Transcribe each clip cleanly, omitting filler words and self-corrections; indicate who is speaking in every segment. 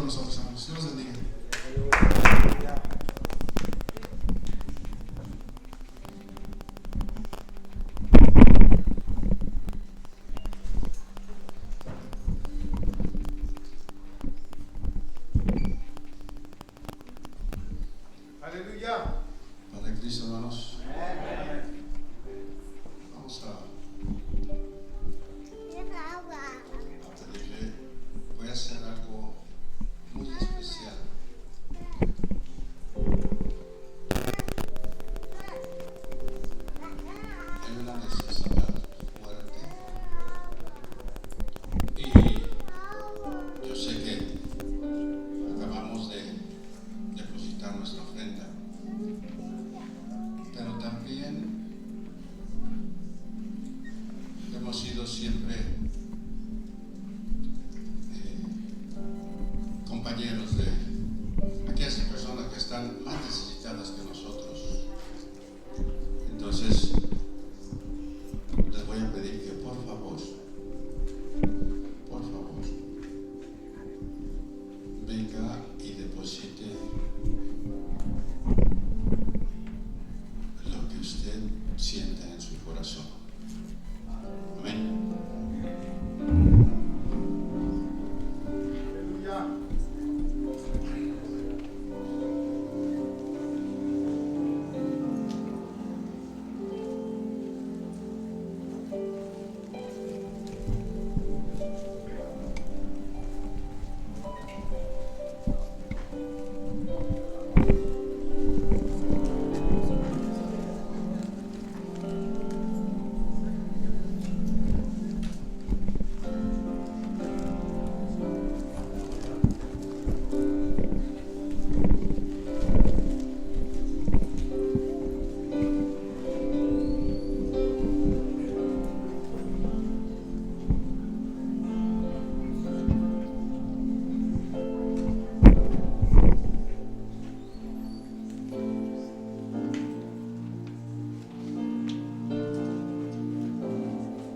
Speaker 1: nosotros, hermanos. Dios los bendiga.
Speaker 2: Aleluya.
Speaker 1: Padre Cristo, hermanos. Vamos a pedirle, voy a hacer algo muy especial. Hay una necesidad fuerte y yo sé que acabamos de depositar nuestra ofrenda, pero también hemos sido siempre compañeros de aquellas personas que están más necesitadas que nosotros. Entonces les voy a pedir que por favor venga y deposite lo que usted sienta en su corazón. Amén.
Speaker 2: Aleluya.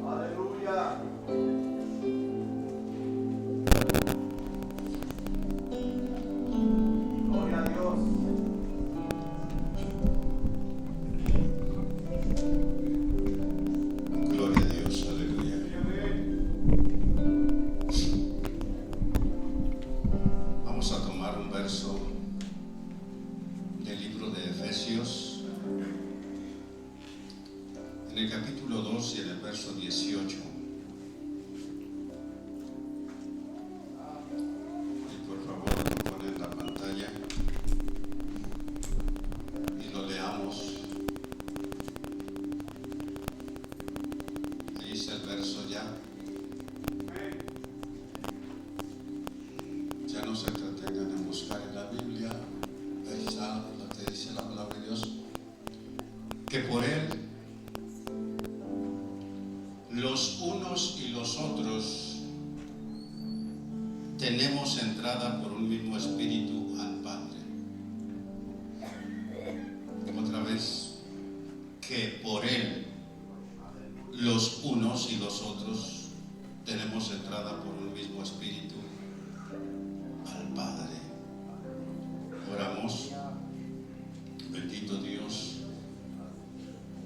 Speaker 2: Aleluya. Gloria a Dios.
Speaker 1: Gloria a Dios, aleluya. Vamos a tomar un verso del libro de Efesios, en el capítulo 2 y en el verso 18. Y por favor lo ponen en la pantalla y lo leamos. Ahí está el verso ya. Ya no se entretengan en buscar en la Biblia. Ahí está lo que dice la palabra de Dios. Que por Él los unos y los otros tenemos entrada por un mismo espíritu al Padre. Otra vez, que por Él los unos y los otros tenemos entrada por un mismo espíritu al Padre. Oramos. Bendito Dios,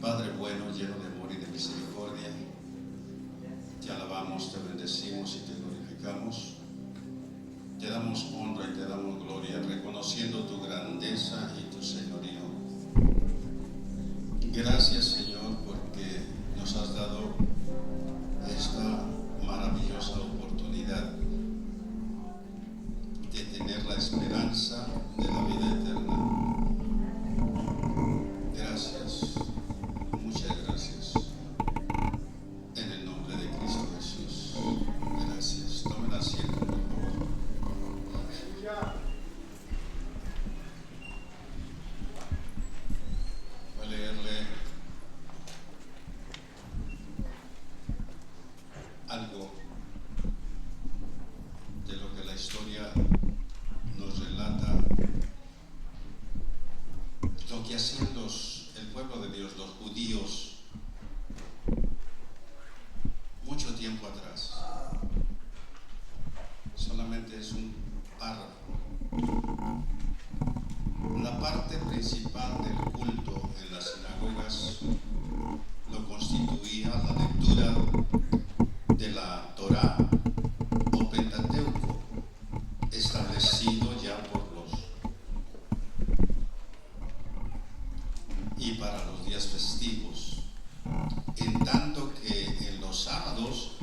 Speaker 1: Padre bueno, lleno de amor y de misericordia, te alabamos, te bendecimos y te glorificamos. Te damos honra y te damos gloria, reconociendo tu grandeza y tu señorío. Gracias, Señor, porque nos has dado esta maravillosa oportunidad de tener la esperanza de la vida eterna. Gracias, muchas gracias. En el nombre de Cristo Jesús, gracias. Tomen asiento, por favor. Voy a leerle algo de lo que la historia nos relata parte principal del culto en las sinagogas lo constituía la lectura de la Torá o Pentateuco, establecido ya por y para los días festivos, en tanto que en los sábados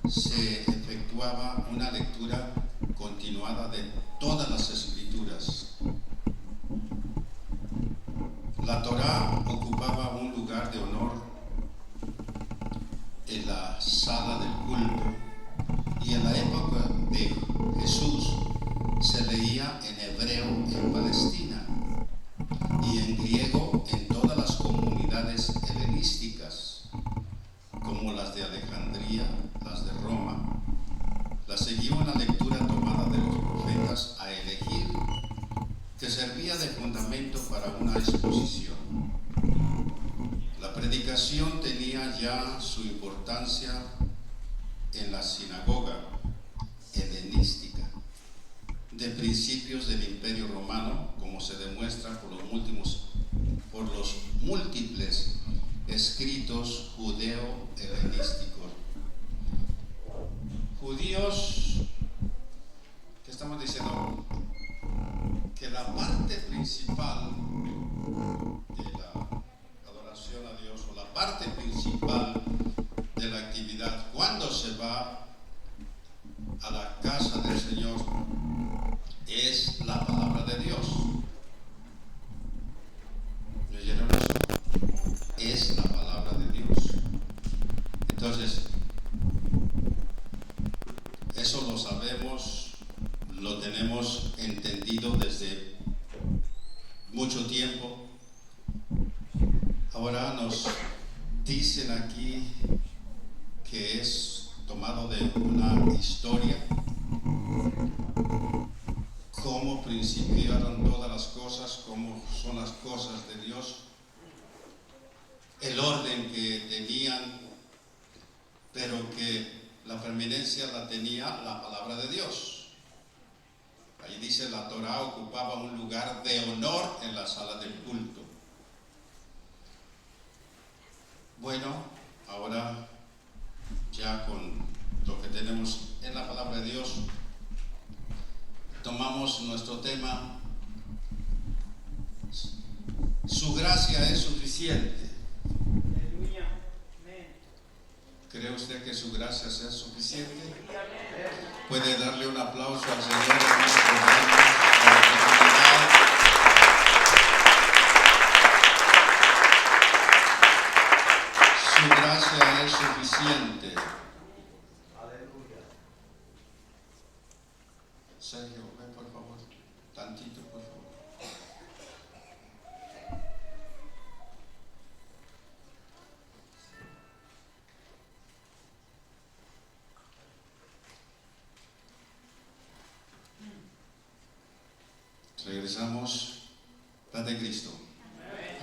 Speaker 1: se efectuaba una lectura continuada de todas las escrituras. La Torá ocupaba un lugar de honor en la sala del culto, y en la época de Jesús se leía en hebreo en Palestina y en griego en todas las comunidades helenísticas, como las de Alejandría, las de Roma. La seguía una lectura tomada de los profetas a elegir, que servía de fundamento para una exposición. La predicación tenía ya su importancia en la sinagoga helenística de principios del Imperio Romano, como se demuestra por los múltiples escritos judeo-helenísticos. Judíos, ¿qué estamos diciendo? Que la parte principal de la adoración a Dios, o la parte principal de la actividad cuando se va a la casa del Señor, es la palabra de Dios. ¿Me oyeron eso? Es la palabra de Dios. Entonces, eso lo sabemos, lo tenemos entendido desde mucho tiempo. Ahora nos dicen aquí que es tomado de una historia, cómo principiaron todas las cosas, cómo son las cosas de Dios, el orden que tenían, pero que la preeminencia la tenía la palabra de Dios. Ahí dice, la Torá ocupaba un lugar de honor en la sala del culto. Bueno, ahora ya con lo que tenemos en la palabra de Dios, tomamos nuestro tema. Su gracia es suficiente.
Speaker 2: Aleluya.
Speaker 1: ¿Cree usted que su gracia sea suficiente? Puede darle un aplauso al Señor en este momento, por la oportunidad. Su gracia es suficiente.
Speaker 2: Aleluya.
Speaker 1: Sergio, ven por favor, tantito por favor. Regresamos, Padre Cristo.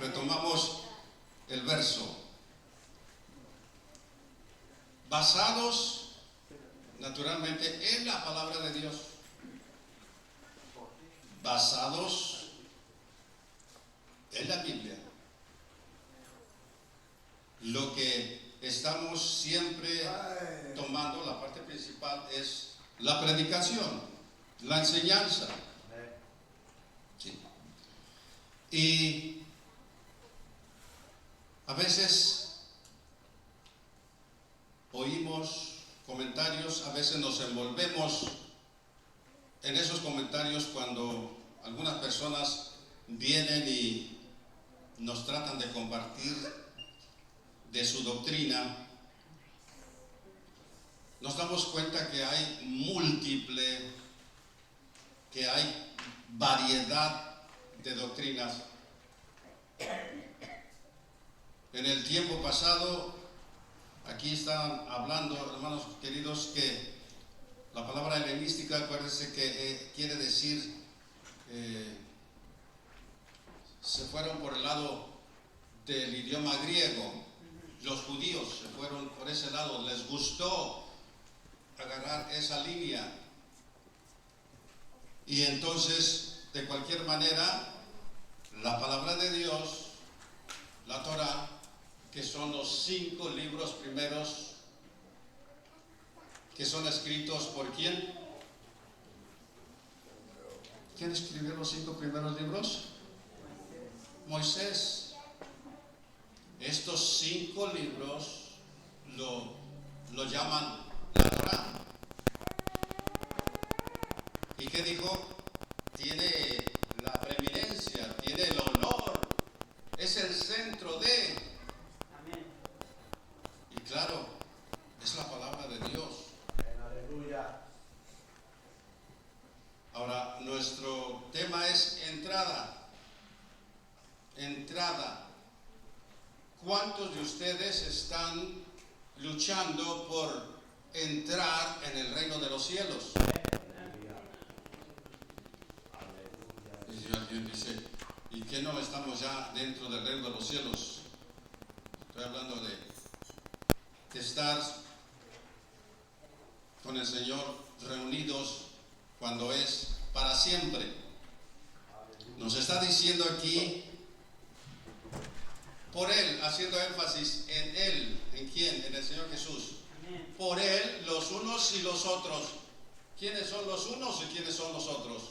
Speaker 1: Retomamos el verso. Basados naturalmente en la palabra de Dios. Basados en la Biblia. Lo que estamos siempre tomando, la parte principal, es la predicación, la enseñanza. Sí. Y a veces oímos comentarios, a veces nos envolvemos en esos comentarios cuando algunas personas vienen y nos tratan de compartir de su doctrina. Nos damos cuenta que hay variedad de doctrinas. En el tiempo pasado, aquí están hablando, hermanos queridos, que la palabra helenística, acuérdense que quiere decir, se fueron por el lado del idioma griego. Los judíos se fueron por ese lado, les gustó agarrar esa línea. Y entonces, de cualquier manera, La palabra de Dios, la Torá, que son los 5 libros primeros que son escritos por ¿quién? ¿Quién escribió los 5 primeros libros? Moisés. Estos 5 libros lo llaman la Torá. ¿Y qué dijo? Tiene la preeminencia, tiene el honor, es el centro de.
Speaker 2: Amén.
Speaker 1: Y claro, es la palabra de Dios.
Speaker 2: Aleluya.
Speaker 1: Ahora, nuestro tema es entrada. Entrada. ¿Cuántos de ustedes están luchando por entrar en el reino de los cielos? Y alguien dice, ¿y qué no estamos ya dentro del reino de los cielos? Estoy hablando de estar con el Señor reunidos cuando es para siempre. Nos está diciendo aquí, por Él, haciendo énfasis en Él. ¿En quién? En el Señor Jesús.
Speaker 2: Amén.
Speaker 1: Por Él, los unos y los otros. ¿Quiénes son los unos y quiénes son los otros?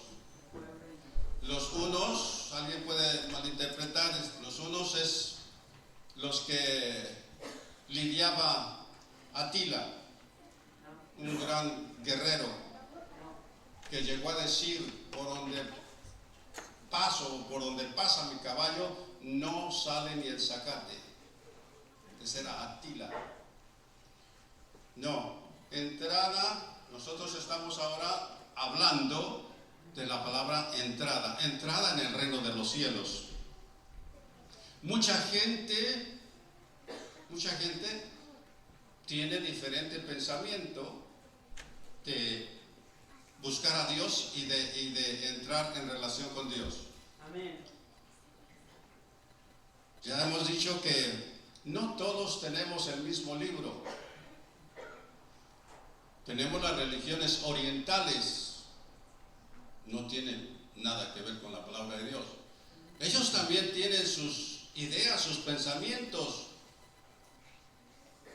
Speaker 1: Los unos, alguien puede malinterpretar, los unos es los que lidiaba Atila, un gran guerrero, que llegó a decir, por donde paso, por donde pasa mi caballo, no sale ni el zacate. Ese era Atila. No, entrada, nosotros estamos ahora hablando de la palabra entrada, entrada en el reino de los cielos. Mucha gente tiene diferente pensamiento de buscar a Dios y de entrar en relación con Dios.
Speaker 2: Amén.
Speaker 1: Ya hemos dicho que no todos tenemos el mismo libro. Tenemos las religiones orientales, no tienen nada que ver con la palabra de Dios. Ellos también tienen sus ideas, sus pensamientos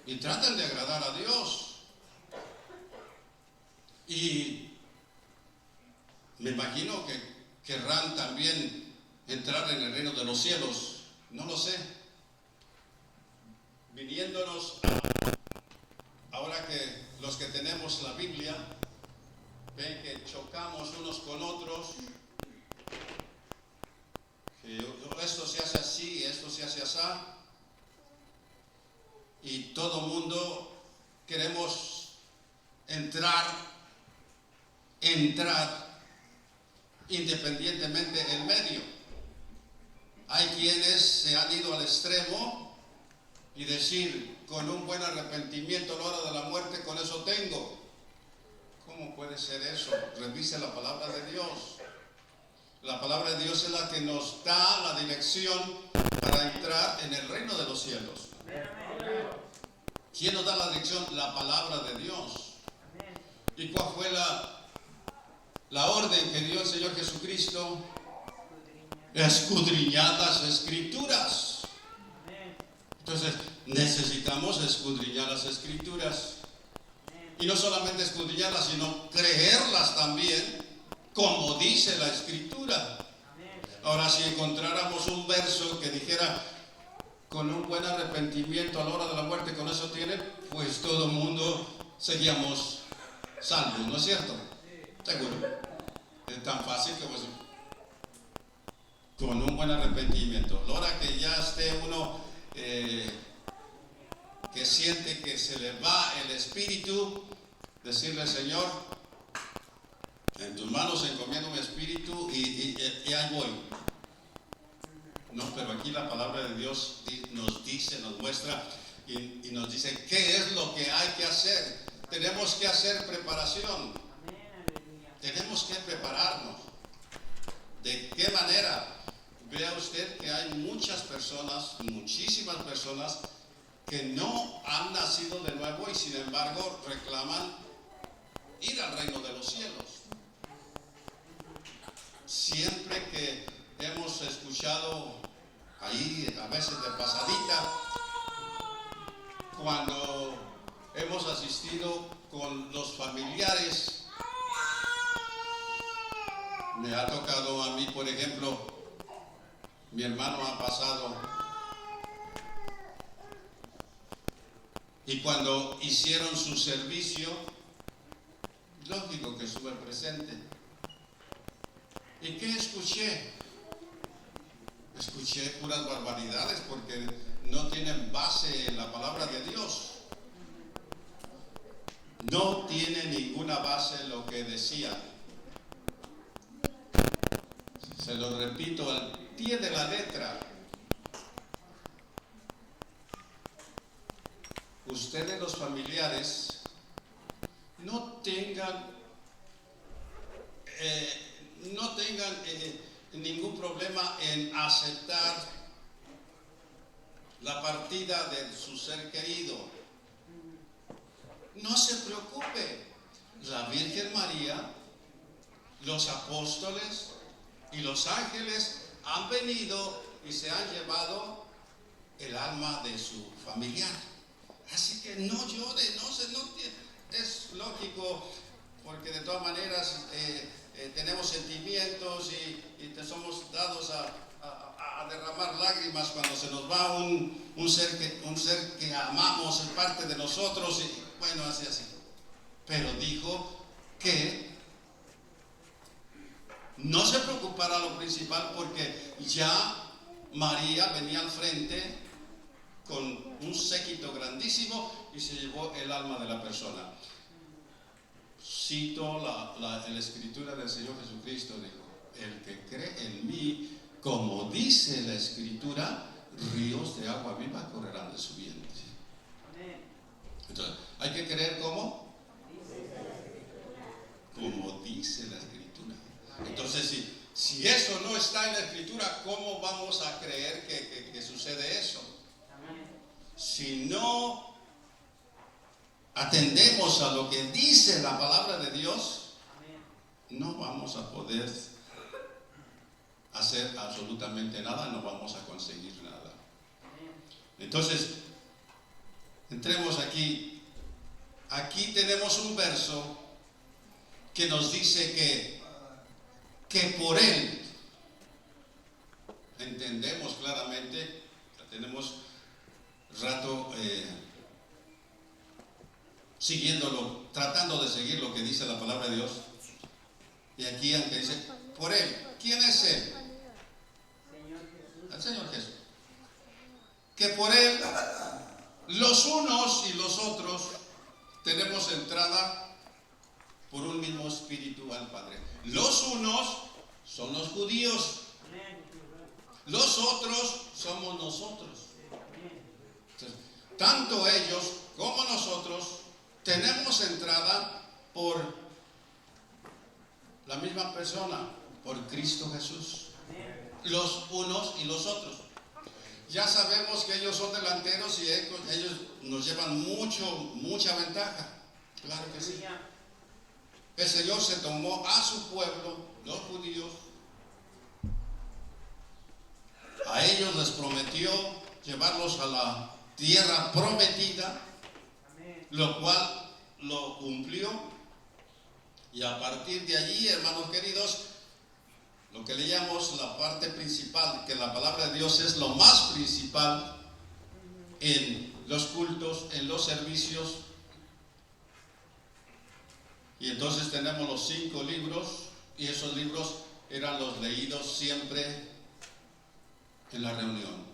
Speaker 1: y tratan de agradar a Dios. Y me imagino que querrán también entrar en el reino de los cielos. No lo sé. Viniéndonos ahora que los que tenemos la Biblia ven que chocamos unos con otros, que esto se hace así, esto se hace así, y todo mundo queremos entrar independientemente del medio. Hay quienes se han ido al extremo y decir, con un buen arrepentimiento a la hora de la muerte, con eso tengo. ¿Cómo puede ser eso? Revise la palabra de Dios. La palabra de Dios es la que nos da la dirección para entrar en el reino de los cielos. ¿Quién nos da la dirección? La palabra de Dios. ¿Y cuál fue la orden que dio el Señor Jesucristo? Escudriñad las Escrituras. Entonces, necesitamos escudriñar las Escrituras. Y no solamente escudriñarlas, sino creerlas también, como dice la Escritura. Ahora, si encontráramos un verso que dijera, con un buen arrepentimiento a la hora de la muerte, con eso tiene, pues todo el mundo seríamos salvos, ¿no es cierto? Seguro. Es tan fácil como decir, con un buen arrepentimiento. A la hora que ya esté uno que siente que se le va el espíritu, decirle, Señor, en tus manos encomiendo mi espíritu y ahí voy. No, pero aquí la palabra de Dios nos dice, nos muestra y nos dice qué es lo que hay que hacer. Tenemos que hacer preparación. Tenemos que prepararnos. ¿De qué manera? Vea usted que hay muchas personas, muchísimas personas, que no han nacido de nuevo y sin embargo reclaman ir al reino de los cielos. Siempre que hemos escuchado ahí a veces de pasadita cuando hemos asistido con los familiares. Me ha tocado a mí, por ejemplo, mi hermano ha pasado y cuando hicieron su servicio, lógico que estuve presente. ¿Y qué escuché? Escuché puras barbaridades porque no tienen base en la palabra de Dios. No tiene ninguna base lo que decía. Se lo repito al pie de la letra. Ustedes los familiares no tengan ningún problema en aceptar la partida de su ser querido. No se preocupe. La Virgen María, los apóstoles y los ángeles han venido y se han llevado el alma de su familiar. Así que no llore, es lógico, porque de todas maneras tenemos sentimientos y te somos dados a derramar lágrimas cuando se nos va un ser que amamos, es parte de nosotros, y bueno, así. Pero dijo que no se preocupara lo principal, porque ya María venía al frente con un séquito grandísimo y se llevó el alma de la persona. Cito la escritura del Señor Jesucristo, dijo: el que cree en mí, como dice la escritura, ríos de agua viva correrán de su vientre. Entonces, hay que creer como dice la escritura. Entonces, si eso no está en la escritura, ¿cómo vamos a creer que sucede eso? Si no atendemos a lo que dice la palabra de Dios, no vamos a poder hacer absolutamente nada, no vamos a conseguir nada. Entonces, entremos aquí. Aquí tenemos un verso que nos dice que por Él, entendemos claramente, tenemos rato siguiéndolo, tratando de seguir lo que dice la palabra de Dios. Y aquí aunque dice por Él, ¿quién es Él? El Señor Jesús. Que por Él los unos y los otros tenemos entrada por un mismo espíritu al Padre. Los unos son los judíos, los otros somos nosotros. Entonces, tanto ellos como nosotros tenemos entrada por la misma persona, por Cristo Jesús. Los unos y los otros. Ya sabemos que ellos son delanteros y ellos nos llevan mucha ventaja. Claro que sí. El Señor se tomó a su pueblo, los judíos. A ellos les prometió llevarlos a la tierra prometida, lo cual lo cumplió. Y a partir de allí, hermanos queridos, lo que leíamos, la parte principal, que la palabra de Dios es lo más principal en los cultos, en los servicios. Y entonces tenemos los 5 libros, y esos libros eran los leídos siempre en la reunión.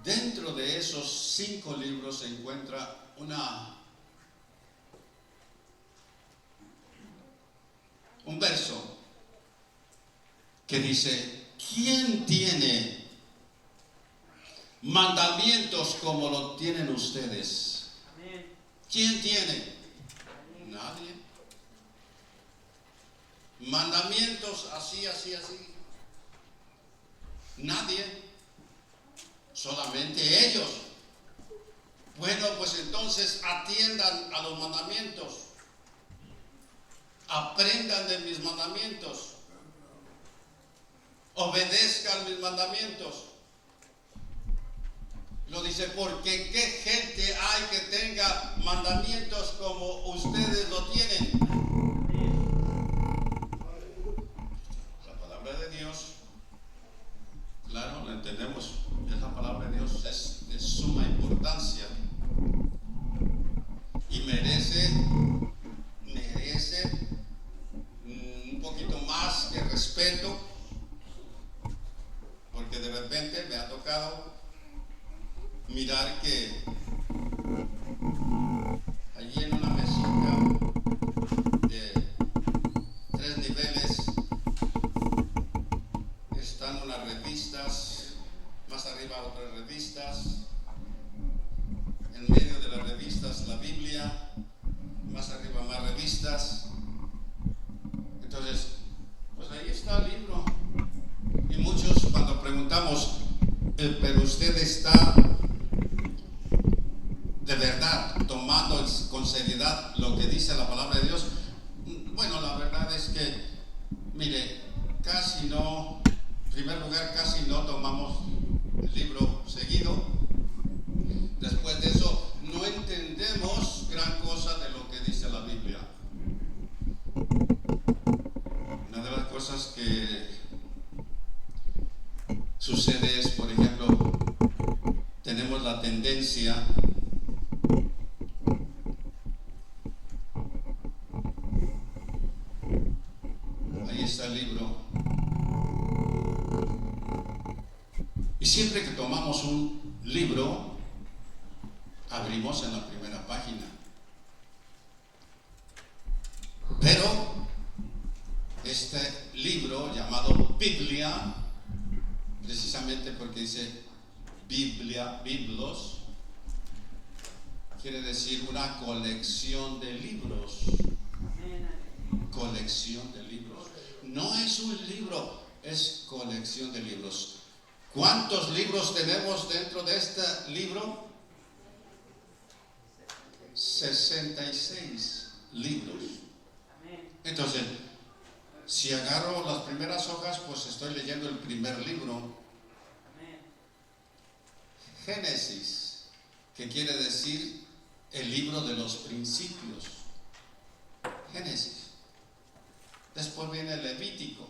Speaker 1: Dentro de esos 5 libros se encuentra un verso que dice: ¿quién tiene mandamientos como lo tienen ustedes? ¿Quién tiene? Nadie. Mandamientos así. Nadie. Solamente ellos. Bueno, pues entonces atiendan a los mandamientos. aprendan de mis mandamientos, obedezcan mis mandamientos. Lo dice porque qué gente hay que tenga mandamientos como ustedes lo tienen. La palabra de Dios, claro, lo entendemos, es la palabra de Dios, es de suma importancia y merece un poquito más que respeto, porque de repente me ha tocado mirar que allí en una mesita de 3 niveles están unas revistas, más arriba otras revistas, en medio de las revistas la Biblia, más arriba más revistas. Entonces, pues ahí está el libro. Y muchos cuando preguntamos, pero usted está de verdad tomando con seriedad lo que dice la palabra de Dios. Bueno, la verdad es que, mire, casi no, en primer lugar, casi no tomamos el libro seguido. Después de eso, no entendemos gran cosa de lo que dice la Biblia. Una de las cosas que sucede es, por ejemplo, tenemos la tendencia ahí está el libro, y siempre que tomamos un libro abrimos en la primera página, pero este libro llamado Biblia, precisamente porque dice Biblia, biblos, quiere decir una colección de libros. Colección de libros. No es un libro, es colección de libros. ¿Cuántos libros tenemos dentro de este libro? 66 libros. Entonces, si agarro las primeras hojas, pues estoy leyendo el primer libro. Génesis, que quiere decir el libro de los principios. Génesis. Después viene Levítico,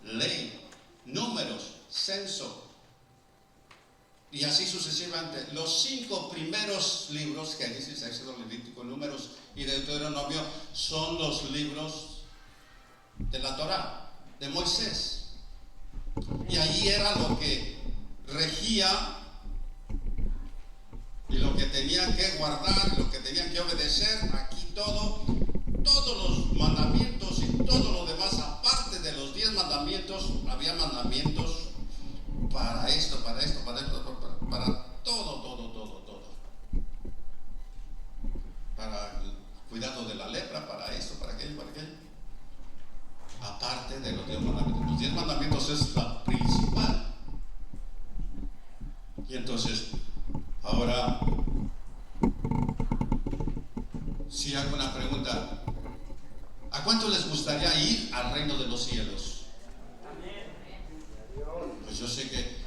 Speaker 1: Ley, Números, Censo. Y así sucesivamente. Los 5 primeros libros, Génesis, Éxodo, Levítico, Números y Deuteronomio, son los libros de la Torá, de Moisés. Y allí era lo que regía y lo que tenían que guardar, y lo que tenían que obedecer. Aquí todos los mandamientos y todo lo demás, aparte de los 10 mandamientos, había mandamientos para esto, para todo. Para el cuidado de la lepra, para esto, para aquello. Aparte de los 10 mandamientos. Los 10 mandamientos es la principal. Y entonces, ahora, si hago una pregunta, ¿a cuánto les gustaría ir al reino de los cielos? Pues yo sé que,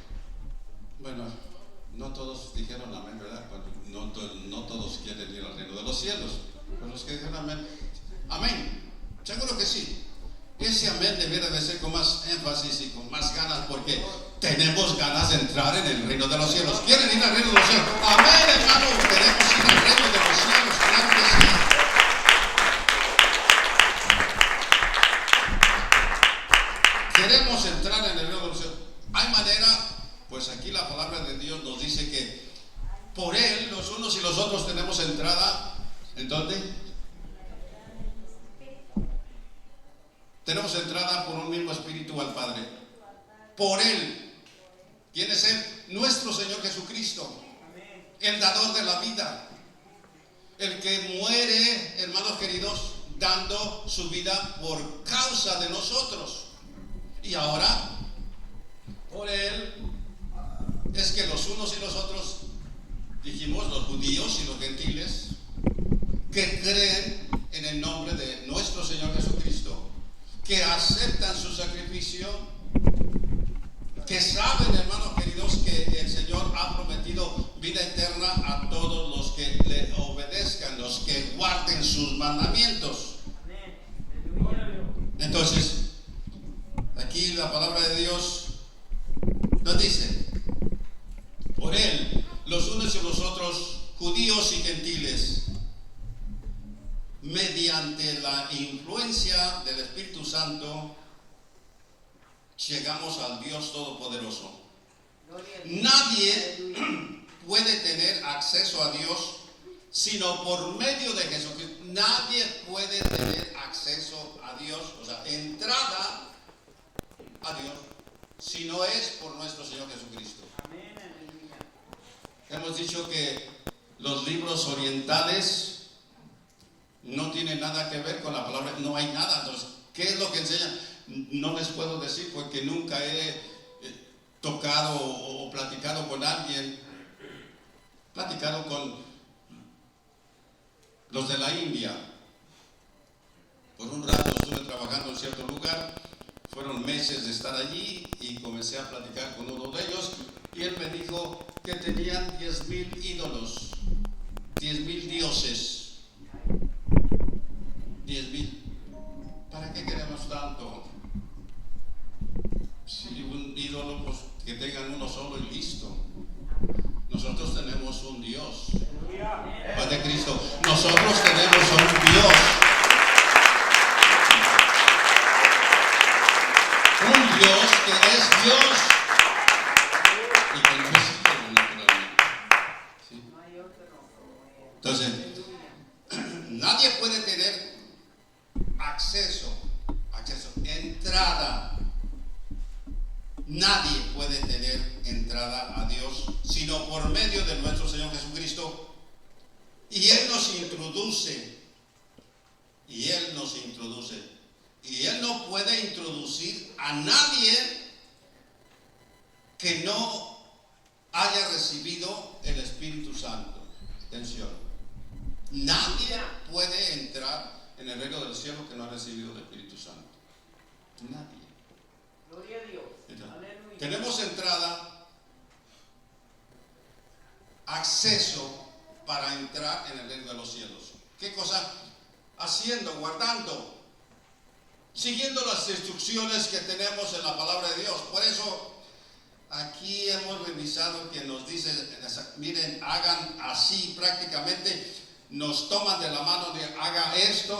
Speaker 1: bueno, no todos dijeron amén, ¿verdad? No todos quieren ir al reino de los cielos, pero los que dijeron amén, amén, seguro que sí. Ese amén debiera de ser con más énfasis y con más ganas, porque tenemos ganas de entrar en el reino de los cielos. ¿Quieren ir al reino de los cielos? Amén, hermanos, queremos ir al reino de los cielos, claro que sí. Queremos entrar en el reino de los cielos. Hay manera, pues aquí la palabra de Dios nos dice que por Él los unos y los otros tenemos entrada. ¿En dónde? Tenemos entrada por un mismo espíritu al Padre. Por Él. ¿Quién es Él? Nuestro Señor Jesucristo. El dador de la vida. El que muere, hermanos queridos, dando su vida por causa de nosotros. Y ahora, por Él, es que los unos y los otros, dijimos, los judíos y los gentiles, que creen en el nombre de nuestro Señor Jesucristo, que aceptan su sacrificio, que saben, hermanos queridos, que el Señor ha prometido vida eterna a todos los que le obedezcan, los que guarden sus mandamientos. Entonces, aquí la palabra de Dios nos dice: por Él, los unos y los otros, judíos y gentiles, mediante la influencia del Espíritu Santo, llegamos al Dios Todopoderoso. Nadie puede tener acceso a Dios sino por medio de Jesucristo. Nadie puede tener acceso a Dios, o sea, entrada a Dios, si no es por nuestro Señor Jesucristo. Hemos dicho que los libros orientales no tienen nada que ver con la palabra, no hay nada. Entonces, ¿qué es lo que enseñan? No les puedo decir porque nunca he tocado o platicado con alguien, platicado con los de la India. Por un rato estuve trabajando en cierto lugar, fueron meses de estar allí y comencé a platicar con uno de ellos y él me dijo que tenían 10,000 ídolos, 10,000 dioses. 10,000. ¿Para qué queremos tanto? Si un ídolo, pues que tengan uno solo y listo. Nosotros tenemos un Dios. Padre Cristo, nosotros tenemos un Dios. Un Dios que es Dios y que no es hijo naturalmente. ¿Sí? Entonces, nadie puede tener acceso, entrada. Nadie puede tener entrada a Dios sino por medio de nuestro Señor Jesucristo. Y Él nos introduce. Y Él no puede introducir a nadie que no haya recibido el Espíritu Santo. Atención. Nadie puede entrar en el reino del cielo que no ha recibido el Espíritu Santo. Nadie.
Speaker 2: Gloria a Dios.
Speaker 1: Aleluya. Tenemos entrada, acceso para entrar en el reino de los cielos. ¿Qué cosa? Haciendo, guardando, siguiendo las instrucciones que tenemos en la palabra de Dios. Por eso aquí hemos revisado que nos dice, miren, hagan así prácticamente. Nos toman de la mano de haga esto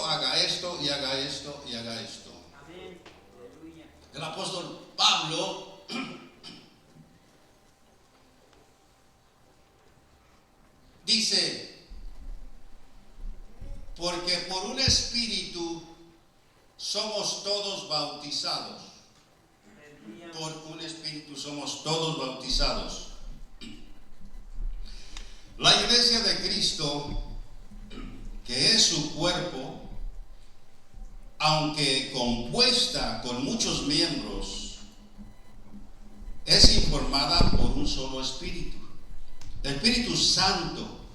Speaker 1: y haga esto y haga esto.
Speaker 2: Amén.
Speaker 1: El apóstol Pablo dice: porque por un espíritu somos todos bautizados. Por un espíritu somos todos bautizados. La iglesia de Cristo, que es su cuerpo, aunque compuesta con muchos miembros, es informada por un solo espíritu, el Espíritu Santo,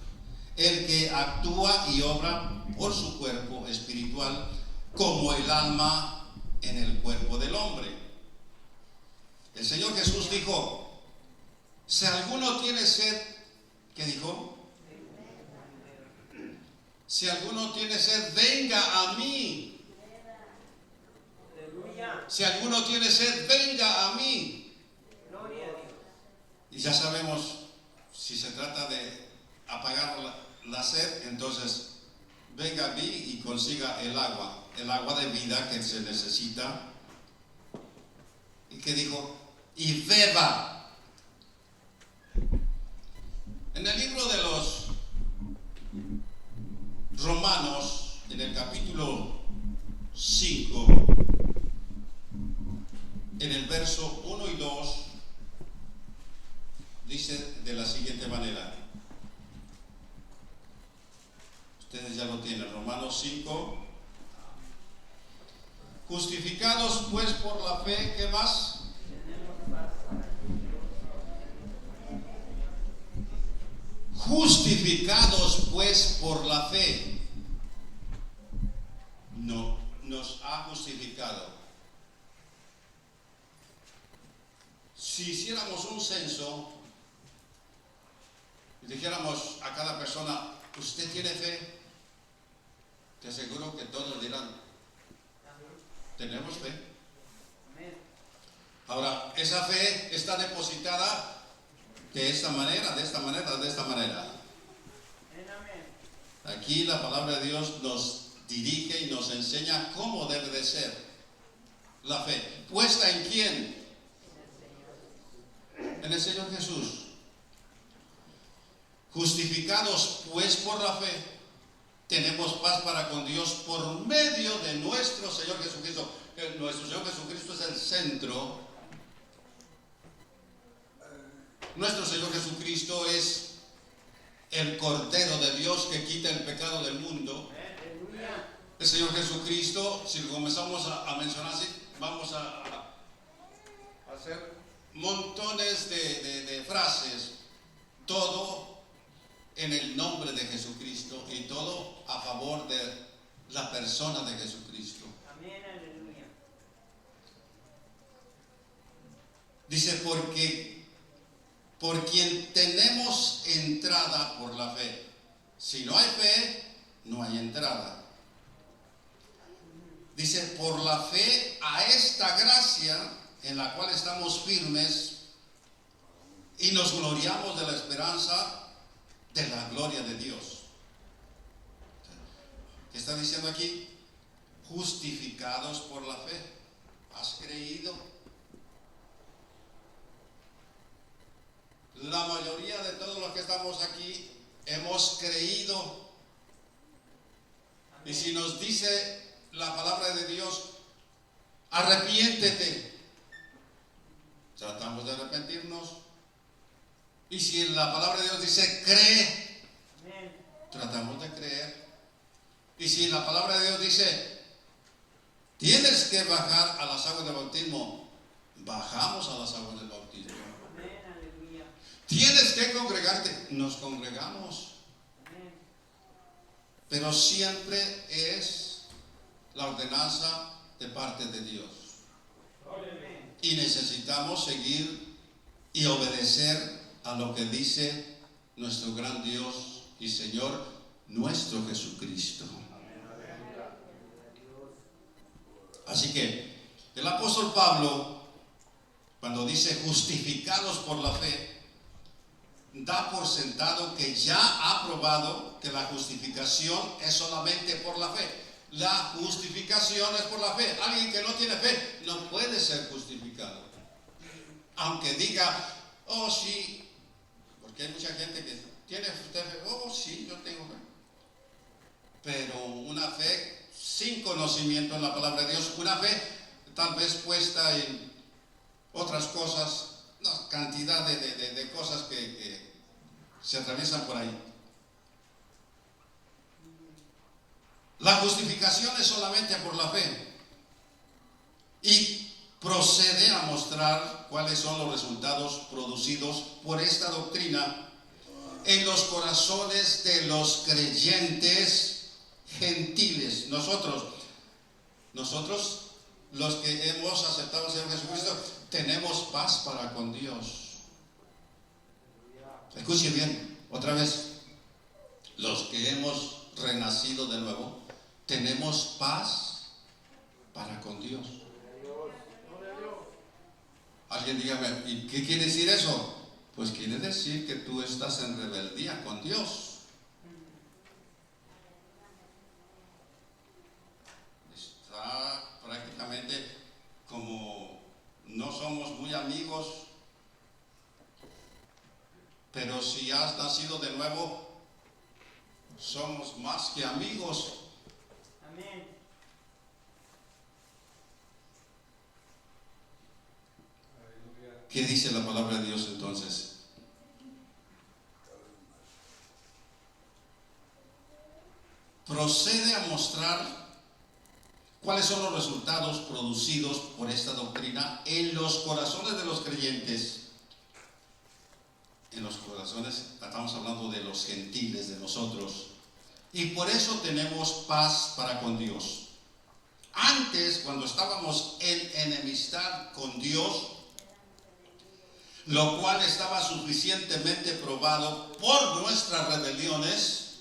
Speaker 1: el que actúa y obra por su cuerpo espiritual como el alma en el cuerpo del hombre. El Señor Jesús dijo: si alguno tiene sed, ¿qué dijo? Si alguno tiene sed, venga a mí. Si alguno tiene sed, venga a mí. Y ya sabemos, si se trata de apagar la sed, entonces venga a mí y consiga el agua de vida que se necesita. ¿Y qué dijo? Y beba. En el libro de los Romanos, en el capítulo 5, en el verso 1 y 2, dice de la siguiente manera. Ustedes ya lo tienen, Romanos 5. Justificados pues por la fe, ¿qué más? Justificados pues por la fe. No, nos ha justificado. si hiciéramos un censo y dijéramos a cada persona, ¿usted tiene fe? Te aseguro que todos dirán, tenemos fe. Ahora, esa fe está depositada de esta manera, de esta manera, de esta manera. Aquí la palabra de Dios nos dirige y nos enseña cómo debe de ser la fe. ¿Puesta en quién? En el Señor Jesús. Justificados pues por la fe, tenemos paz para con Dios por medio de nuestro Señor Jesucristo. Nuestro Señor Jesucristo es el centro. Nuestro Señor Jesucristo es el Cordero de Dios que quita el pecado del mundo. El Señor Jesucristo, si lo comenzamos a mencionar así, vamos a hacer montones de frases. Todo en el nombre de Jesucristo y todo a favor de la persona de Jesucristo.
Speaker 2: Amén, aleluya.
Speaker 1: Dice, porque por quien tenemos entrada por la fe. Si no hay fe, no hay entrada. Dice, por la fe a esta gracia en la cual estamos firmes y nos gloriamos de la esperanza de la gloria de Dios. ¿Qué está diciendo aquí? Justificados por la fe. ¿Has creído? La mayoría de todos los que estamos aquí hemos creído. Y si nos dice la palabra de Dios, arrepiéntete, tratamos de arrepentirnos. Y si la palabra de Dios dice cree, tratamos de creer. Y si la palabra de Dios dice tienes que bajar a las aguas del bautismo, bajamos a las aguas del bautismo. Tienes que congregarte, nos congregamos. Pero siempre es la ordenanza de parte de Dios. Y necesitamos seguir y obedecer a lo que dice nuestro gran Dios y Señor, nuestro Jesucristo. Así que el apóstol Pablo, cuando dice justificados por la fe, da por sentado que ya ha probado que la justificación es solamente por la fe. La justificación es por la fe. Alguien que no tiene fe no puede ser justificado. Aunque diga, oh sí, porque hay mucha gente que tiene usted fe, oh sí, yo tengo fe. Pero una fe sin conocimiento en la palabra de Dios, una fe tal vez puesta en otras cosas, una cantidad de cosas que se atraviesan por ahí. La justificación es solamente por la fe y procede a mostrar cuáles son los resultados producidos por esta doctrina en los corazones de los creyentes gentiles. Nosotros los que hemos aceptado al Señor Jesucristo, tenemos paz para con Dios. Escuche bien, otra vez, los que hemos renacido de nuevo, tenemos paz para con Dios. Alguien dígame, ¿y qué quiere decir eso? Pues quiere decir que tú estás en rebeldía con Dios. Está prácticamente como no somos muy amigos, pero si has nacido de nuevo, somos más que amigos.
Speaker 2: Amén.
Speaker 1: ¿Qué dice la palabra de Dios entonces? Procede a mostrar cuáles son los resultados producidos por esta doctrina en los corazones de los creyentes. En los corazones, estamos hablando de los gentiles, de nosotros. Y por eso tenemos paz para con Dios. Antes, cuando estábamos en enemistad con Dios, lo cual estaba suficientemente probado por nuestras rebeliones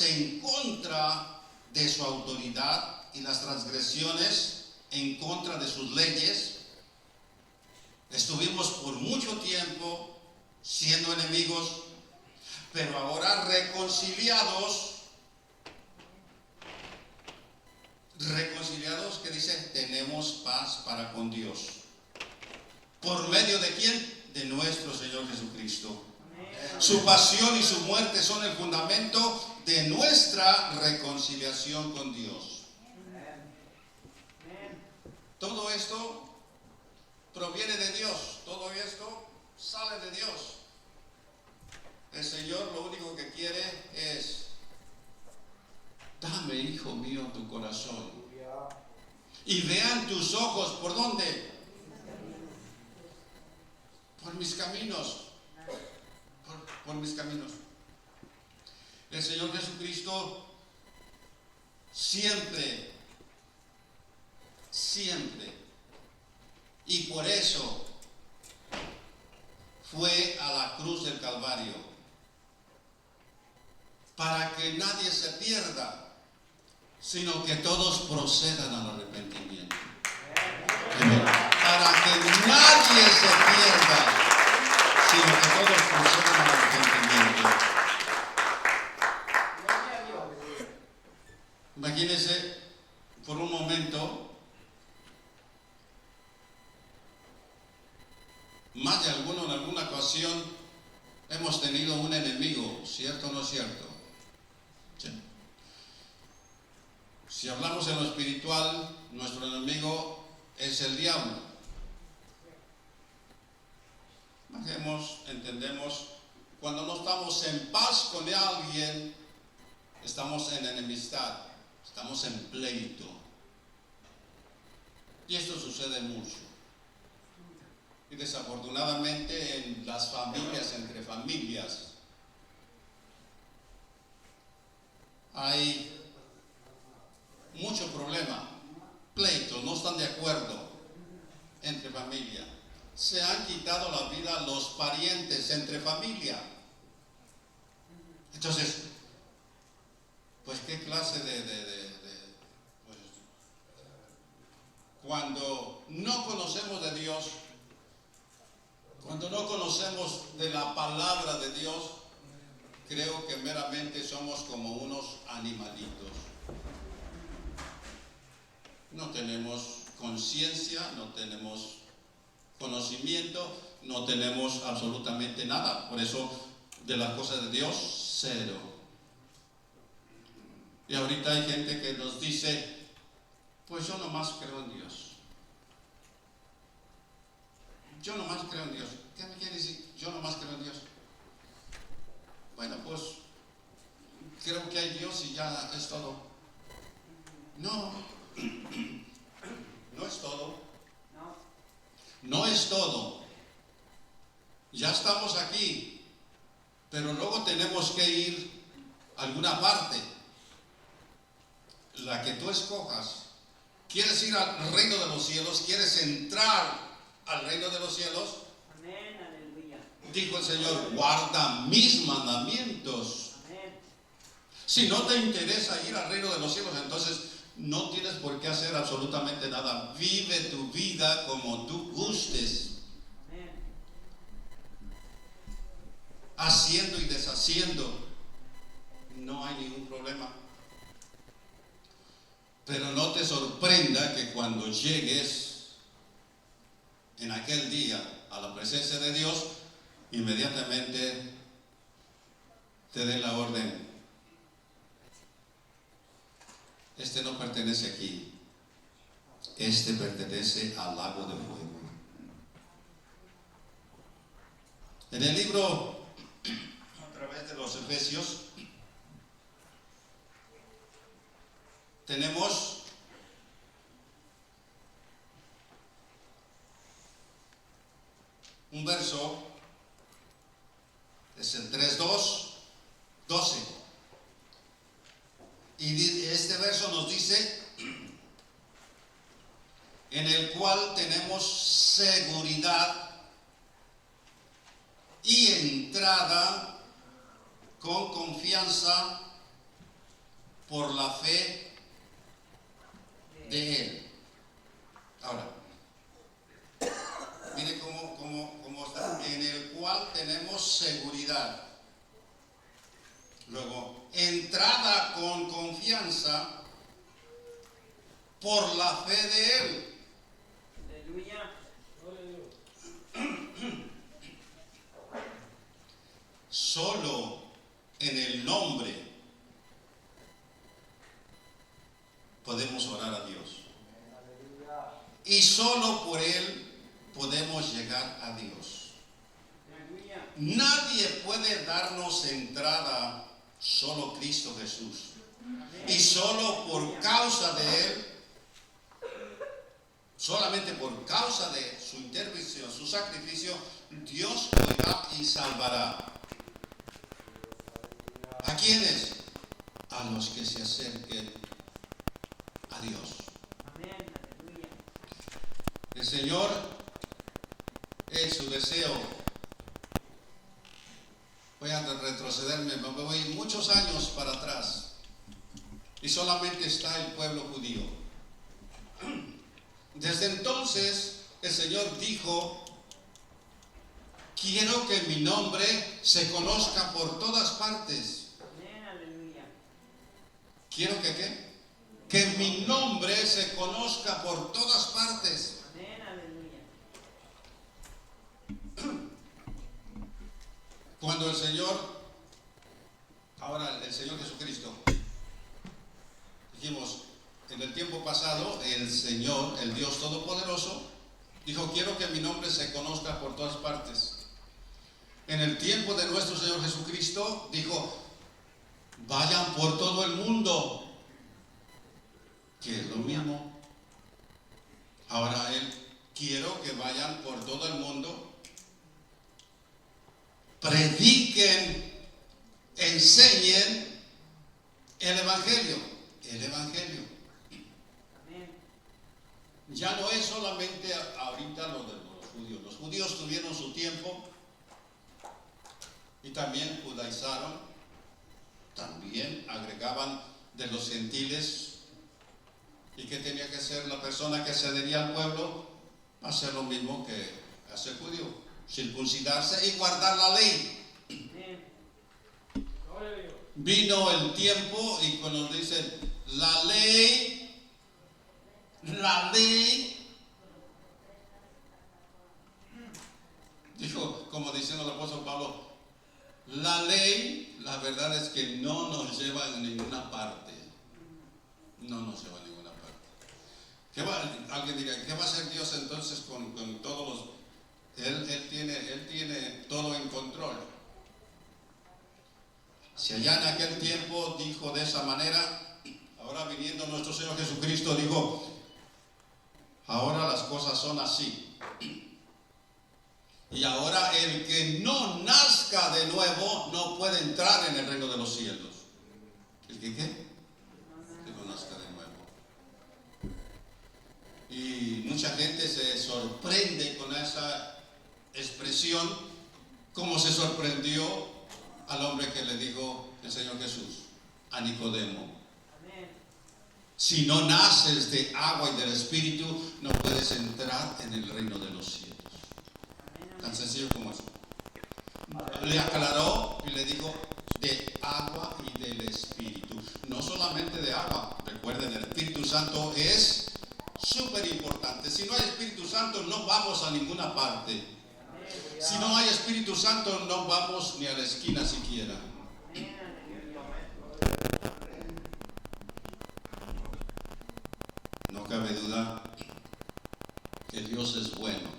Speaker 1: en contra de su autoridad y las transgresiones en contra de sus leyes. Estuvimos por mucho tiempo siendo enemigos, pero ahora reconciliados, que dice, tenemos paz para con Dios. ¿Por medio de quién? De nuestro Señor Jesucristo. Su pasión y su muerte son el fundamento de nuestra reconciliación con Dios. Todo esto proviene de Dios, todo esto sale de Dios. El Señor lo único que quiere es: dame, hijo mío, tu corazón. Y vean tus ojos, ¿por dónde? Por mis caminos. Por mis caminos. El Señor Jesucristo siempre, y por eso fue a la cruz del Calvario, para que nadie se pierda, sino que todos procedan al arrepentimiento. Amén. Para que nadie se pierda, sino que todos procedan al arrepentimiento. Imagínense por un momento, más de alguno en alguna ocasión hemos tenido un enemigo, ¿cierto o no es cierto? Sí. Si hablamos en lo espiritual, nuestro enemigo es el diablo. Entendemos, cuando no estamos en paz con alguien, estamos en enemistad, estamos en pleito. Y esto sucede mucho. Y desafortunadamente en las familias, entre familias, hay mucho problema, pleito, no están de acuerdo entre familia. Se han quitado la vida los parientes entre familia. Entonces, pues qué clase pues, cuando no conocemos de Dios, cuando no conocemos de la palabra de Dios, creo que meramente somos como unos animalitos. No tenemos conciencia, no tenemos conocimiento, no tenemos absolutamente nada. Por eso, de las cosas de Dios, cero. Y ahorita hay gente que nos dice: pues yo nomás creo en Dios. Yo nomás creo en Dios. ¿Qué me quiere decir? Yo nomás creo en Dios. Bueno, pues creo que hay Dios y ya es todo. No, no es todo. No es todo. Ya estamos aquí, pero luego tenemos que ir a alguna parte, la que tú escojas. ¿Quieres ir al reino de los cielos? ¿Quieres entrar al reino de los cielos?
Speaker 2: Amén, aleluya.
Speaker 1: Dijo el Señor: guarda mis mandamientos.
Speaker 2: Amén.
Speaker 1: Si no te interesa ir al reino de los cielos, entonces no tienes por qué hacer absolutamente nada. Vive tu vida como tú gustes, haciendo y deshaciendo. No hay ningún problema. Pero no te sorprenda que cuando llegues en aquel día a la presencia de Dios, inmediatamente te den la orden: este no pertenece aquí, este pertenece al lago de fuego. En el libro, a través de los Efesios, tenemos un verso, es el 3:12. Y este verso nos dice: en el cual tenemos seguridad y entrada con confianza por la fe de Él. Ahora, mire cómo está, en el cual tenemos seguridad. Luego, entrada con confianza por la fe de Él.
Speaker 2: Aleluya.
Speaker 1: Solo en el nombre podemos orar a Dios. Y solo por Él podemos llegar a Dios.
Speaker 2: Aleluya.
Speaker 1: Nadie puede darnos entrada, solo Cristo Jesús. Y solo por causa de Él, solamente por causa de su intervención, su sacrificio, Dios oirá y salvará. ¿A quiénes? A los que se acerquen a Dios.
Speaker 2: Amén. Aleluya.
Speaker 1: El Señor, es su deseo. Voy a retrocederme, me voy muchos años para atrás. Y solamente está el pueblo judío. Desde entonces el Señor dijo: quiero que mi nombre se conozca por todas partes.
Speaker 2: Amén. Aleluya.
Speaker 1: Quiero que ¿qué? Que mi nombre se conozca por todas partes.
Speaker 2: Amén. Aleluya.
Speaker 1: Cuando el Señor, ahora el Señor Jesucristo, dijimos, en el tiempo pasado, el Señor, el Dios Todopoderoso, dijo: quiero que mi nombre se conozca por todas partes. En el tiempo de nuestro Señor Jesucristo, dijo: vayan por todo el mundo, que es lo mismo. Ahora Él: quiero que vayan por todo el mundo, prediquen, enseñen el Evangelio. El Evangelio.
Speaker 2: Amén.
Speaker 1: Ya no es solamente ahorita lo de los judíos. Los judíos tuvieron su tiempo y también judaizaron, también agregaban de los gentiles. ¿Y qué tenía que hacer la persona que se adhería al pueblo? Hacer lo mismo que hace el judío: circuncidarse y guardar la ley.
Speaker 2: Amén.
Speaker 1: Vino el tiempo y cuando dicen la ley, dijo, como diciendo el apóstol Pablo, la ley, la verdad es que no nos lleva a ninguna parte. No nos lleva a ninguna parte. Alguien dirá: ¿qué va a hacer Dios entonces con todos los... Él tiene todo en control. Si allá en aquel tiempo dijo de esa manera, ahora viniendo nuestro Señor Jesucristo dijo: ahora las cosas son así. Y ahora el que no nazca de nuevo no puede entrar en el reino de los cielos. ¿El que qué? Que no nazca de nuevo. Y mucha gente se sorprende con esa expresión, como se sorprendió al hombre que le dijo el Señor Jesús a Nicodemo:
Speaker 2: Amén.
Speaker 1: si no naces de agua y del Espíritu, no puedes entrar en el reino de los cielos. Tan sencillo como eso. Le aclaró y le dijo: de agua y del Espíritu. No solamente de agua. Recuerden, el Espíritu Santo es súper importante. Si no hay Espíritu Santo, no vamos a ninguna parte. Si no hay Espíritu Santo, no vamos ni a la esquina siquiera.
Speaker 2: Amén. Aleluya.
Speaker 1: No cabe duda que Dios es bueno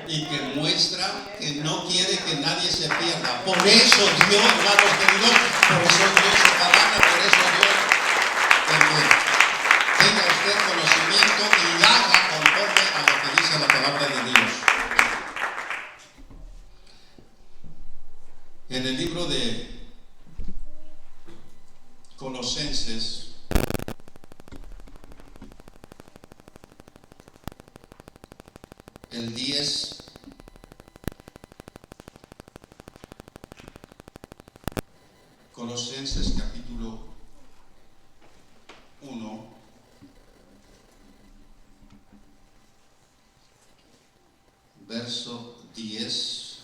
Speaker 1: y que muestra que no quiere que nadie se pierda. Por eso Dios, hermanos queridos, por eso Dios se trabaja, por eso Dios, que tenga usted conocimiento y haga conforme a lo que dice la palabra de Dios. En el libro de Colosenses, el 10. Colosenses capítulo 1, verso 10,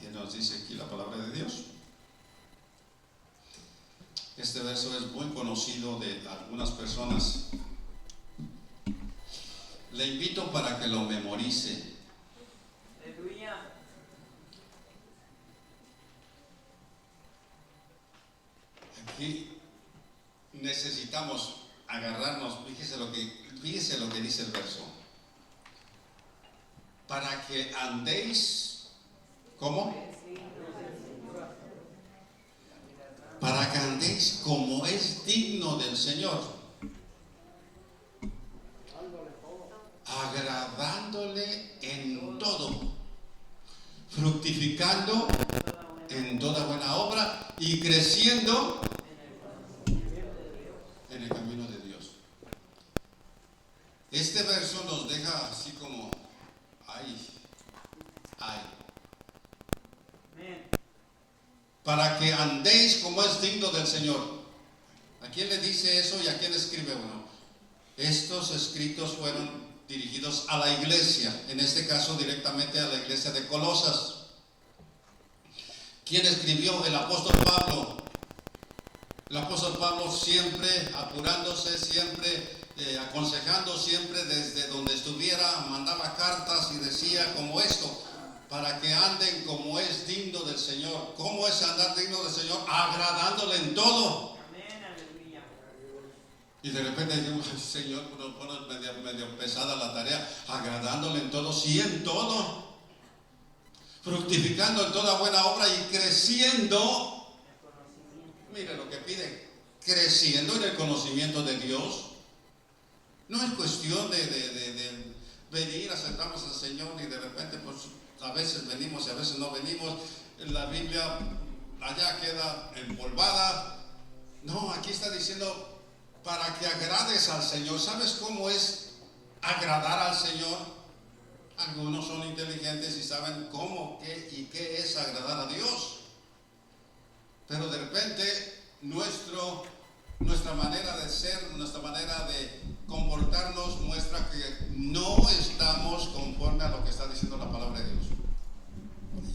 Speaker 1: que nos dice aquí la palabra de Dios. Este verso es muy conocido de algunas personas. Le invito para que lo memorice.
Speaker 2: Aleluya.
Speaker 1: Aquí necesitamos agarrarnos, fíjese lo que dice el verso. Para que andéis, ¿cómo? Para que andéis como es digno del Señor, agradándole en todo, fructificando en toda buena obra y creciendo en el camino de Dios. Este verso nos deja así como, ay. Para que andéis como es digno del Señor. ¿A quién le dice eso y a quién escribe uno? Estos escritos fueron dirigidos a la iglesia, en este caso directamente a la iglesia de Colosas. ¿Quién escribió? El apóstol Pablo. El apóstol Pablo siempre apurándose, siempre aconsejando, siempre desde donde estuviera, mandaba cartas y decía como esto: para que anden como es digno del Señor. ¿Cómo es andar digno del Señor? Agradándole en todo.
Speaker 2: Amén, aleluya.
Speaker 1: Y de repente digo, Señor, medio pesada la tarea. Agradándole en todo, sí, en todo. Fructificando en toda buena obra y creciendo. Mire lo que pide: creciendo en el conocimiento de Dios. No es cuestión de venir, aceptamos al Señor y de repente pues a veces venimos y a veces no venimos. La Biblia allá queda empolvada. No, aquí está diciendo para que agrades al Señor. ¿Sabes cómo es agradar al Señor? Algunos son inteligentes y saben cómo, qué y qué es agradar a Dios. Pero de repente nuestra manera de ser, nuestra manera de comportarnos muestra que no estamos conforme a lo que está diciendo la palabra de Dios.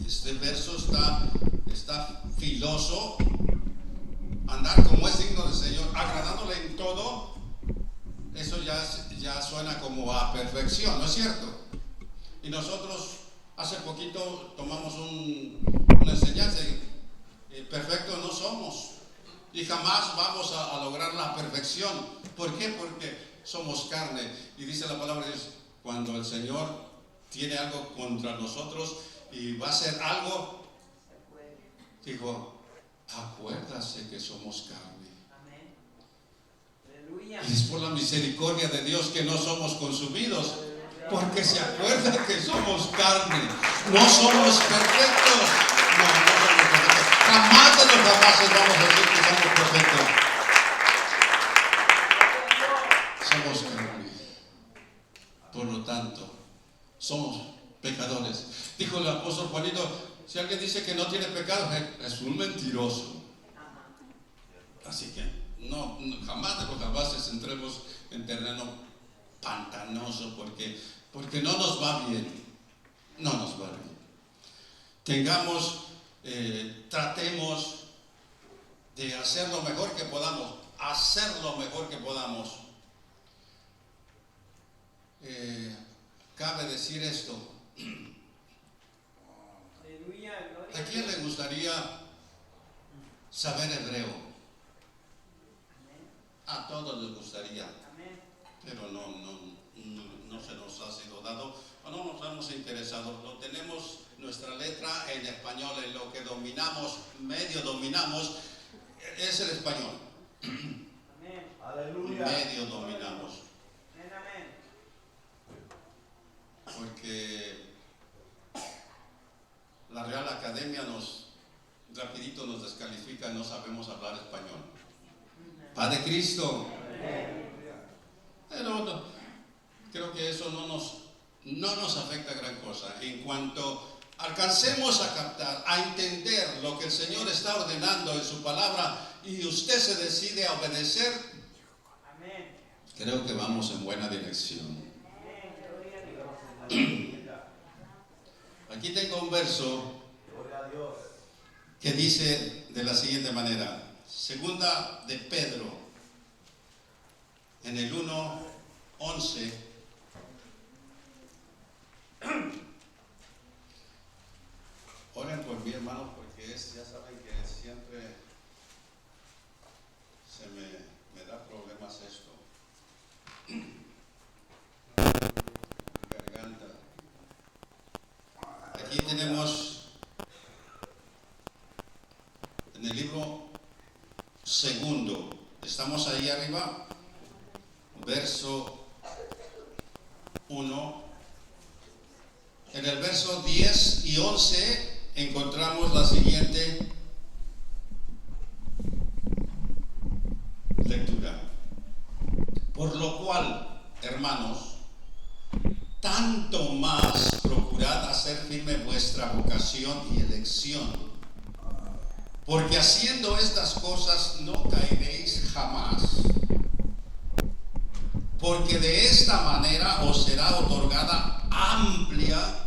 Speaker 1: Este verso está filoso. Andar como es digno del Señor, agradándole en todo, eso ya suena como a perfección, ¿no es cierto? Y nosotros hace poquito tomamos una enseñanza y perfectos no somos y jamás vamos a lograr la perfección. ¿Por qué? Porque somos carne. Y dice la palabra de Dios, cuando el Señor tiene algo contra nosotros y va a hacer algo, dijo, acuérdase que somos carne.
Speaker 2: Amén. Aleluya.
Speaker 1: Y es por la misericordia de Dios que no somos consumidos, porque se acuerda que somos carne. No somos perfectos. No somos perfectos. Jamás de los jamases vamos a decir que somos perfectos. Somos carne. Por lo tanto, somos pecadores. Dijo el apóstol Juanito, si alguien dice que no tiene pecado, es un mentiroso. Así que no, jamás de los jamases entremos en terreno pantanoso, porque no nos va bien. No nos va bien. Tratemos de hacer lo mejor que podamos. Cabe decir esto.
Speaker 2: Aleluya, gloria
Speaker 1: ¿A quién le gustaría saber hebreo? A todos les gustaría,
Speaker 2: Amén.
Speaker 1: pero no se nos ha sido dado o no nos hemos interesado. Lo tenemos nuestra letra en español, en lo que dominamos, medio dominamos, es el español.
Speaker 2: Amén.
Speaker 3: Aleluya.
Speaker 1: Medio dominamos,
Speaker 2: Amén, amén.
Speaker 1: porque la Real Academia rapidito nos descalifica, no sabemos hablar español. Padre Cristo. Pero creo que eso no nos no nos afecta gran cosa. En cuanto alcancemos a captar, a entender lo que el Señor está ordenando en su palabra y usted se decide a obedecer,
Speaker 2: Amén.
Speaker 1: creo que vamos en buena dirección.
Speaker 2: Amén. Gloria a Dios.
Speaker 1: Aquí tengo un verso que dice de la siguiente manera, segunda de Pedro, en el 1:11. Oren por mí, hermanos, porque ya saben que siempre se me da problemas esto. Garganta. Aquí tenemos en el libro segundo, estamos ahí arriba, verso 1. En el verso 10 y 11 encontramos la siguiente lectura. Por lo cual, hermanos, tanto más procurad hacer firme vuestra vocación y elección, porque haciendo estas cosas no caeréis jamás, porque de esta manera os será otorgada amplia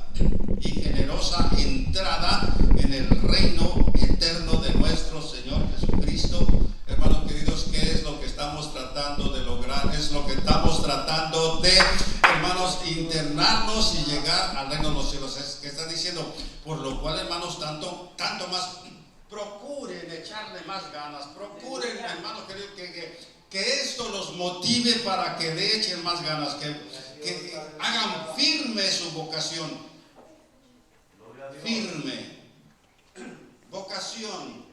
Speaker 1: y generosa entrada en el reino eterno de nuestro Señor Jesucristo. Hermanos queridos, ¿qué es lo que estamos tratando de lograr? Es lo que estamos tratando de, hermanos, internarnos y llegar al reino de los cielos. Es que está diciendo, por lo cual, hermanos, tanto más procuren echarle más ganas, procuren, hermanos queridos, que esto los motive para que le echen más ganas, que hagan firme su vocación. Firme. Vocación.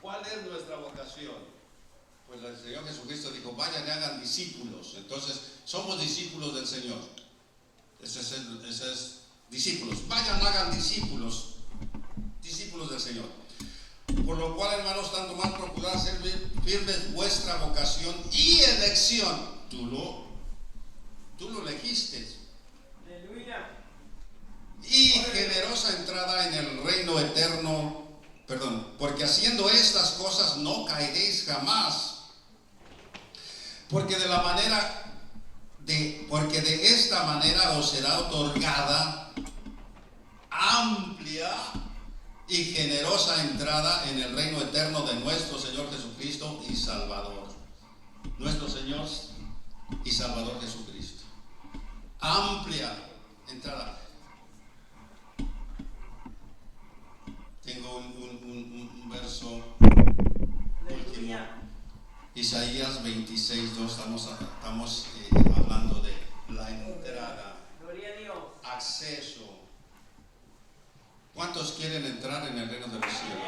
Speaker 1: ¿Cuál es nuestra vocación? Pues el Señor Jesucristo dijo, vayan y hagan discípulos. Entonces, somos discípulos del Señor. Ese es discípulos. Vayan, hagan discípulos. Discípulos del Señor. Por lo cual, hermanos, tanto más procurad hacer firmes vuestra vocación y elección. Tú lo elegiste.
Speaker 2: Aleluya.
Speaker 1: Y generosa entrada en el reino eterno. Porque haciendo estas cosas no caeréis jamás. Porque de esta manera os será otorgada amplia y generosa entrada en el reino eterno de nuestro Señor Jesucristo y Salvador. Nuestro Señor y Salvador Jesucristo. Amplia entrada. Tengo un verso último. Isaías 26:2. Estamos hablando de la entrada.
Speaker 2: Gloria a Dios.
Speaker 1: Acceso. ¿Cuántos quieren entrar en el reino de los cielos?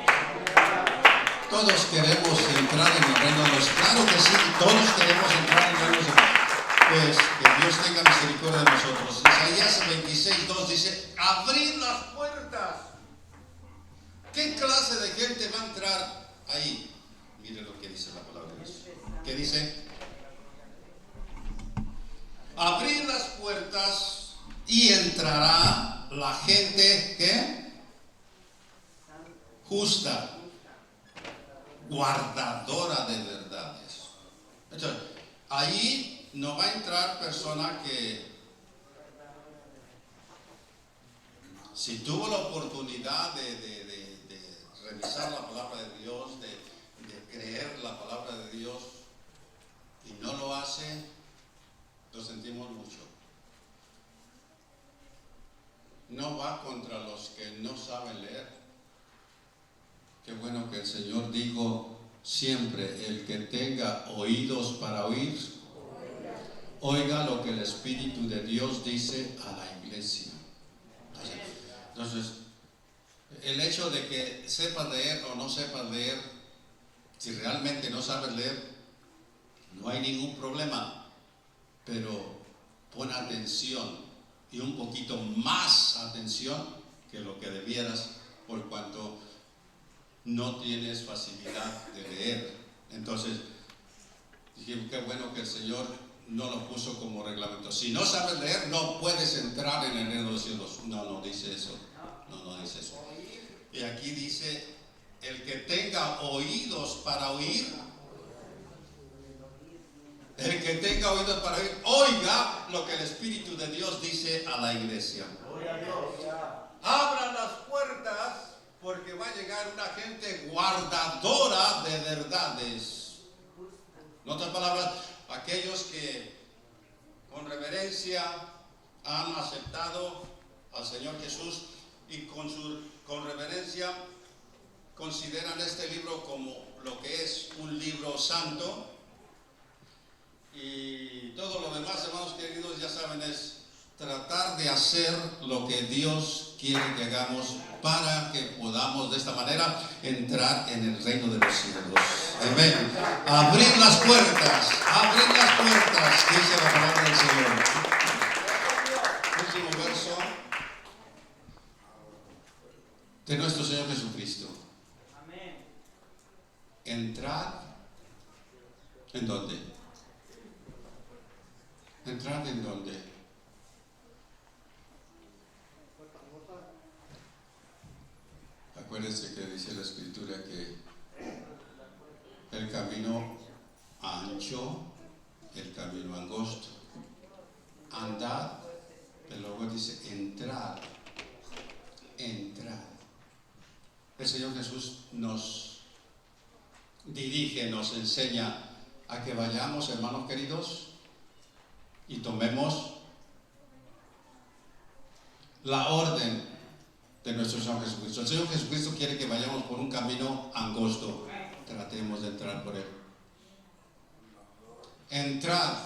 Speaker 1: Todos queremos entrar en el reino de los cielos. Claro que sí, todos queremos entrar en el reino de los cielos. Pues que Dios tenga misericordia de nosotros. Isaías 26:2 dice, abrid las puertas. ¿Qué clase de gente va a entrar ahí? Mire lo que dice la palabra de Dios. ¿Qué dice? Abrid las puertas y entrará la gente, ¿qué? Justa, guardadora de verdades. Entonces, ahí no va a entrar persona que, si tuvo la oportunidad de revisar la palabra de Dios, de creer la palabra de Dios y no lo hace, lo sentimos mucho. No va contra los que no saben leer. Qué bueno que el Señor dijo siempre, el que tenga oídos para oír, oiga lo que el Espíritu de Dios dice a la iglesia. Entonces, el hecho de que sepas leer o no sepas leer, si realmente no sabes leer, no hay ningún problema, pero pon atención y un poquito más atención que lo que debieras, por cuanto no tienes facilidad de leer. Entonces, dije, qué bueno que el Señor no lo puso como reglamento. Si no sabes leer, no puedes entrar en el reino de los cielos. No dice eso. No dice eso. Y aquí dice, el que tenga oídos para oír, el que tenga oídos para oír, oiga lo que el Espíritu de Dios dice a la iglesia. Abran las puertas, porque va a llegar una gente guardadora de verdades. En otras palabras, aquellos que con reverencia han aceptado al Señor Jesús y con reverencia consideran este libro como lo que es un libro santo. Y todo lo demás, hermanos queridos, ya saben, es tratar de hacer lo que Dios quiere que hagamos para que podamos de esta manera entrar en el reino de los cielos. Amén. Abrir las puertas, dice la palabra del Señor. Último verso de nuestro Señor Jesucristo.
Speaker 2: Amén.
Speaker 1: Entrar, ¿en dónde? ¿Entrar en dónde? Acuérdense que dice la Escritura que el camino ancho, el camino angosto, andad, pero luego dice entrar. El Señor Jesús nos dirige, nos enseña a que vayamos, hermanos queridos, y tomemos la orden de nuestro Señor Jesucristo. El Señor Jesucristo quiere que vayamos por un camino angosto. Tratemos de entrar por él. Entrad.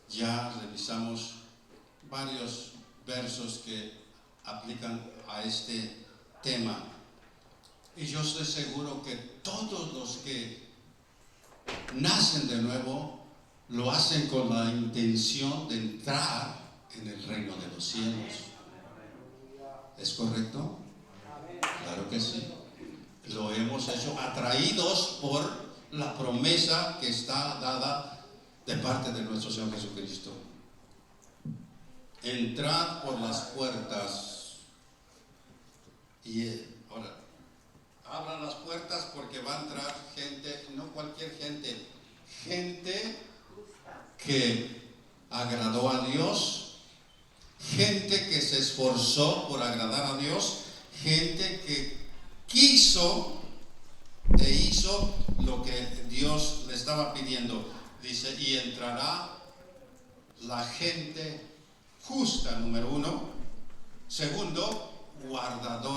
Speaker 1: Ya revisamos varios versos que aplican a este tema. Y yo estoy seguro que todos los que nacen de nuevo lo hacen con la intención de entrar en el reino de los cielos. ¿Es correcto? Claro que sí. Lo hemos hecho atraídos por la promesa que está dada de parte de nuestro Señor Jesucristo. Entrad por las puertas. Y ahora, abran las puertas porque va a entrar gente, no cualquier gente, gente que agradó a Dios, gente que se esforzó por agradar a Dios, gente que quiso e hizo lo que Dios le estaba pidiendo. Dice, y entrará la gente justa, número uno. Segundo, guardadora